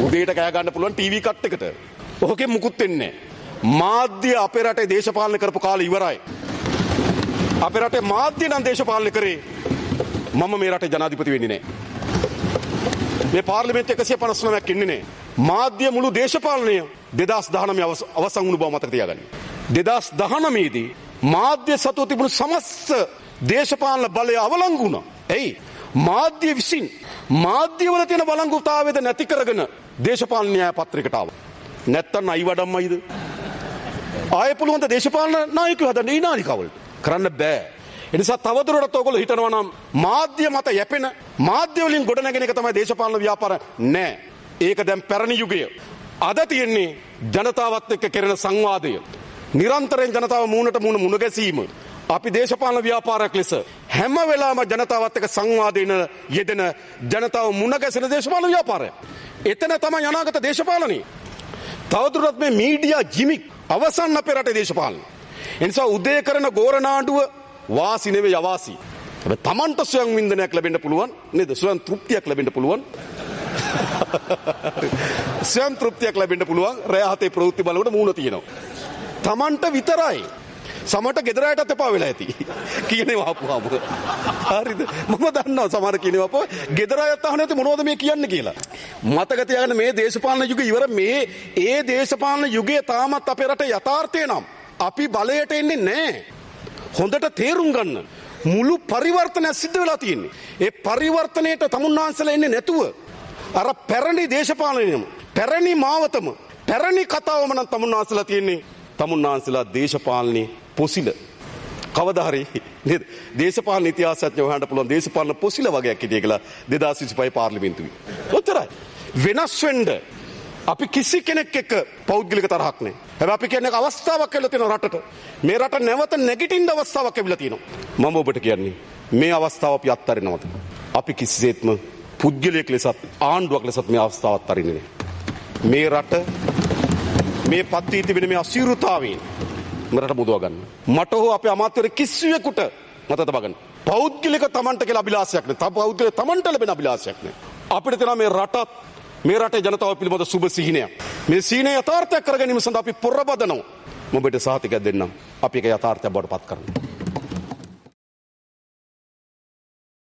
උදේට කෑ ගන්න පුළුවන් ටීවී කට් එකට. ඕකෙන් මුකුත් වෙන්නේ නැහැ. මාධ්‍ය අපේ රටේ දේශපාලන කරපු කාලේ ඉවරයි. අපේ රටේ මාධ්‍ය නම් දේශපාලන කරේ. මම මේ රටේ ජනාධිපති වෙන්නේ නැහැ. මේ පාර්ලිමේන්තු 159ක් ඉන්නේ නැහැ. මාධ්‍ය මුළු දේශපාලනය 2019 අවසන් වුණු බව මතක තියාගන්න. 2019 දී මාධ්‍ය සතුව තිබුණු සමස්ත දේශපාලන බලය අවලංගු වුණා. එයි මාධ්‍ය විසින් මාධ්‍යවල තියෙන බලංගුතාවයද නැති කරගෙන දේශපාලන න්‍යාය පත්‍රයකට ආවා. නැත්තම් අයි වඩම්මයිද? ආයෙ පුළුවන් ද දේශපාලන නායකයෝ හදන්න ඊනානිකවලට? කරන්න බෑ. ඒ නිසා තවදුරටත් ඔයගොල්ලෝ හිතනවා නම් මාධ්‍ය මත යැපෙන මාධ්‍ය වලින් ගොඩනැගෙන එක තමයි දේශපාලන ව්‍යාපාර නෑ. ඒක දැන් පැරණි යුගය. අද තියෙන්නේ ජනතාවත් එක්ක කෙරෙන සංවාදය. නිරන්තරයෙන් ජනතාව මූණට මූණ මුණ ගැසීම. අපි දේශපාලන ව්‍යාපාරයක් ලෙස හැම වෙලාවම ජනතාවත් එක්ක සංවාදයෙන් යෙදෙන ජනතාව මුණ ගැසෙන දේශපාලන ව්‍යාපාරය. එතන තමයි අනාගත දේශපාලනය. තවදුරටත් මේ මීඩියා ජිමික් අවසන් අපේ රටේ දේශපාලන. ඒ නිසා උදේ කරන ගෝරනාඩුව වාසි නෙවෙයි අවාසි. හැබැයි Tamanට ස්වයං වින්දනයක් ලැබෙන්න පුළුවන් නේද? ස්වයං තෘප්තියක් ලැබෙන්න පුළුවන්. ස්වයං තෘප්තියක් ලැබෙන්න පුළුවන්. රැය හතේ ප්‍රවෘත්ති බලනකොට මූණ තියෙනවා. Tamanට විතරයි. සමහරට ගෙදර අයටත් එපා වෙලා ඇති. කියනවා අපුවාම. හරිද? මම දන්නවා සමහර කියනවා අපෝ ගෙදර අයත් අහන්නේ නැති මොනවද මේ කියන්නේ කියලා. මතක තියාගන්න මේ දේශපාලන යුගය ඉවර ඒ දේශපාලන යුගයේ තාමත් අපේ රටේ යථාර්ථය නම් අපි බලයට එන්නේ නැහැ. හොඳට තේරුම් ගන්න. මුළු පරිවර්තනයක් සිද්ධ වෙලා තියෙන්නේ. ඒ පරිවර්තනයට තමුන්නාන්සලා එන්නේ නැතුව අර පැරණි දේශපාලනයම පැරණි මාවතම පැරණි කතාවම නම් තමුන්නාන්සලා තියෙන්නේ. තමුන්නාන්සලා දේශපාලනේ පොසිල කවදා හරි නේද? දේශපාලන ඉතිහාසඥයෝ හොයන්න පුළුවන් දේශපාලන පොසිල වගේක් හිටිය කියලා 2025 පාර්ලිමේන්තුවේ. ඔච්චරයි. වෙනස් වෙන්න අපි කිසි කෙනෙක් එක්ක පෞද්ගලික තරහක් නැහැ. හැබැයි අපි කියන්නේ අවස්ථාවක් කියලා තියෙන රටට. මේ රට නැවත නැගිටින්න අවස්ථාවක් ලැබිලා තියෙනවා. මම ඔබට කියන්නේ මේ අවස්ථාව අපි අත්හරිනවද? අපි කිසිසේත්ම පුද්ගලයෙක් ලෙසත් ආණ්ඩුවක් ලෙසත් මේ අවස්ථාව අත්හරින්නේ නැහැ. මේ රට මේ පත්වී තිබෙන මේ අසීරුතාවයෙන් මරට මුදවා ගන්න. මට හෝ අපේ අමාත්‍යවරු කිසිවෙකුට මත තබා ගන්න. පෞද්ගලික Tamanට කියලා අභිලාෂයක් නැහැ. පෞද්ගලික Tamanට ලැබෙන අභිලාෂයක් නැහැ. අපිට තියෙනවා මේ රටත් මේ රටේ ජනතාව පිළිබඳ සුබ සිහිනයක්. මේ සිහිනය යථාර්ථයක් කර ගැනීම සඳහා අපි පොරබදනවා. මොබට සහතිකයක් දෙන්නම්. අපි ඒක යථාර්ථයක් බවට පත් කරනවා.